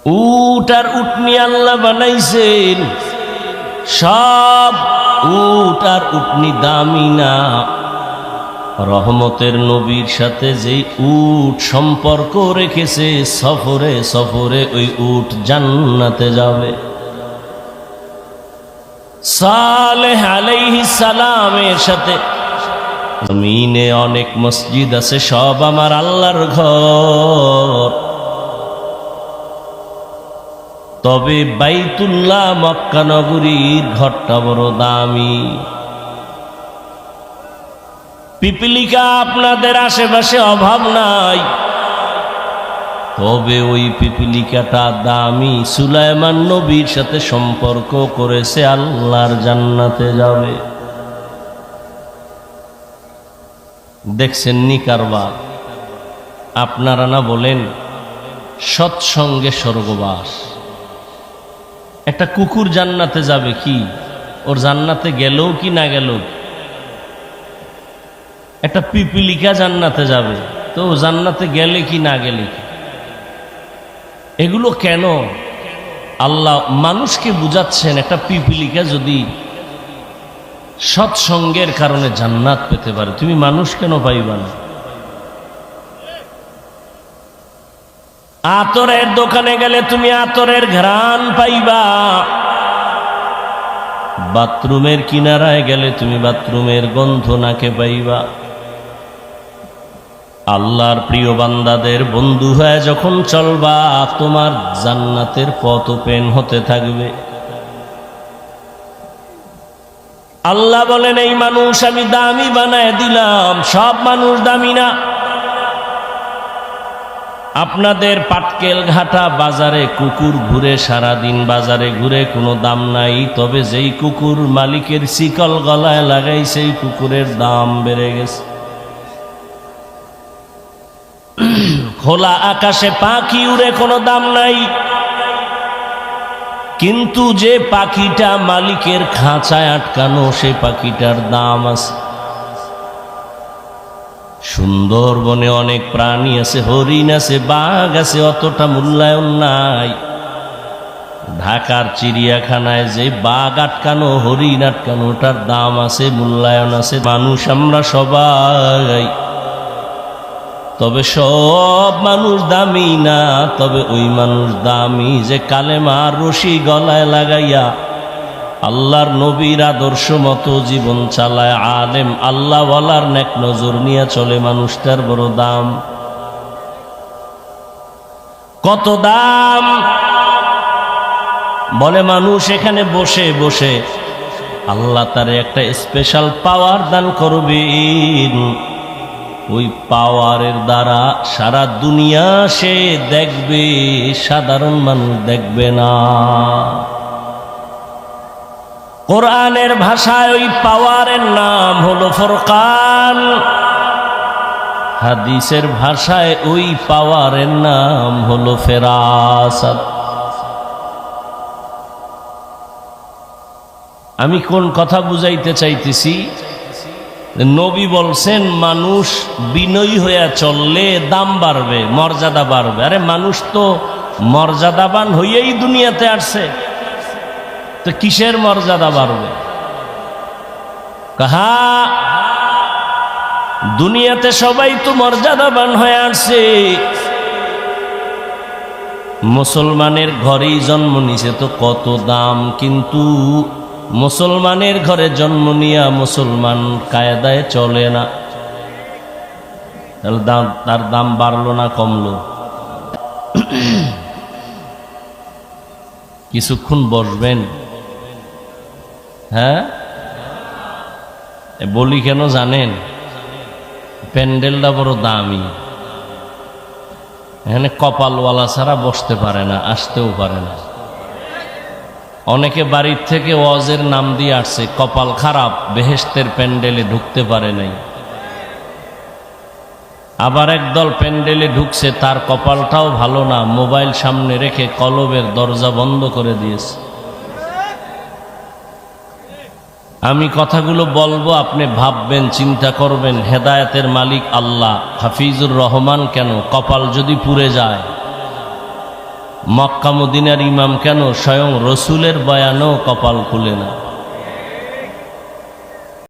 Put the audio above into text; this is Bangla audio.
উট আর উটনি আল্লাহ বানাইছেন, সব উট আর উটনি দামি না। রহমতের নবীর সাথে যেই উট সম্পর্ক রেখেছে, সফরে সফরে ওই উট জান্নাতে যাবে। সালেহ আলাইহিস সালামের সাথে জমিনে অনেক মসজিদ আছে, সব আমার আল্লাহর ঘর। তবে বাইতুল্লাহ মক্কা নগরীর ঘরটা বড় দামি। পিপিলিকা আপনাদের আশেপাশে অভাব নাই, তবে ওই পিপিলিকাটা দামি। সুলাইমান নবীর সাথে সম্পর্ক করেছে, আল্লাহর জান্নাতে যাবে। দেখছেন নি কারবার? আপনারা না বলেন সৎসঙ্গে স্বর্গবাস। একটা কুকুর জান্নাতে যাবে কি? ওর জান্নাতে গেলেও কি না গেলেও। একটা পিপিলিকা জান্নাতে যাবে, তো জান্নাতে গেলে কি না গেলে কি? এগুলো কেন আল্লাহ মানুষকে বুঝাচ্ছেন? একটা পিপিলিকা যদি সৎসঙ্গের কারণে জান্নাত পেতে পারে, তুমি মানুষ কেন পাইবা না? আতরের দোকানে গেলে তুমি আতরের ঘ্রাণ পাইবা, বাথরুমের কিনারায় গেলে তুমি বাথরুমের গন্ধ নাকে পাইবা। আল্লাহর প্রিয় বান্দাদের বন্ধু হয়ে যখন চলবা, তোমার জান্নাতের পথ ওপেন হতে থাকবে। আল্লাহ বলেন, এই মানুষ আমি দামি বানায় দিলাম। সব মানুষ দামি না। আপনাদের পাটকেল ঘাটা বাজারে কুকুর ঘুরে, সারাদিন বাজারে ঘুরে, কোনো দাম নাই। তবে যেই কুকুর মালিকের শিকল গলায় লাগাই, সেই কুকুরের দাম বেড়ে গেছে। খোলা আকাশে পাখি উড়ে, কোনো দাম নাই। কিন্তু যে পাখিটা মালিকের খাঁচায় আটকানো, সে পাখিটার দাম আছে। সুন্দরবনে অনেক প্রাণী আছে, হরিণ আছে, বাঘ আছে, অতটা মূল্যায়ন নাই। ঢাকার চিড়িয়াখানায় যে বাঘ আটকানো, হরিণ আটকানো, ওটার দাম আছে, মূল্যায়ন আছে। মানুষ আমরা সবাই, তবে সব মানুষ দামি না। তবে ওই মানুষ দামি যে কালেমার রশি গলায় লাগাইয়া আল্লাহর নবীর আদর্শ মতো জীবন চালায়, আলেম আল্লাহ ওয়ালার নেক নজর নিয়ে চলে। মানুষটার বড় দাম। কত দাম? বলে মানুষ এখানে বসে বসে আল্লাহ তারে একটা স্পেশাল পাওয়ার দান করবেন। ওই পাওয়ারের দ্বারা সারা দুনিয়া সে দেখবে, সাধারণ মানুষ দেখবে না। কোরআনের ভাষায় ওই পাওয়ারের নাম হলো ফুরকান, হাদিসের ভাষায় ওই পাওয়ারের নাম হলো ফেরাসাত। আমি কোন কথা বুঝাইতে চাইতেছি? নবী বলছেন মানুষ বিনয়ী হয়ে চললে দাম বাড়বে, মর্যাদা বাড়বে। আরে মানুষ তো মর্যাদাবান হইয়াই দুনিয়াতে আসছে, তো কিসের মর্যাদা বাড়বে? কাহা দুনিয়াতে সবাই তো মর্যাদাবান হয়ে আসছে। মুসলমানের ঘরেই জন্ম নিছে, তো কত দাম। কিন্তু মুসলমানের ঘরে জন্ম নিয়া মুসলমান কায়দায় চলে না, তার দাম বাড়লো না কমলো? কিছুক্ষণ বসবেন? হ্যাঁ, বলি কেন জানেন? প্যান্ডেলটা বড় দামি। এখানে কপালওয়ালা ছাড়া বসতে পারে না, আসতেও পারে না। অনেকে বাড়ির থেকে ওয়াজের নাম দিয়ে আসছে, কপাল খারাপ, বেহেশতের প্যান্ডেলে ঢুকতে পারে নাই। আবার একদল প্যান্ডেলে ঢুকছে, তার কপালটাও ভালো না, মোবাইল সামনে রেখে কলবের দরজা বন্ধ করে দিয়েছে। আমি কথাগুলো বলবো, আপনি ভাববেন, চিন্তা করবেন। হেদায়েতের মালিক আল্লাহ, হাফিজুর রহমান কেন? কপাল যদি পুড়ে যায়, মক্কা মদিনার ইমাম কেন স্বয়ং রসুলের বয়ানও কপাল খুলে না।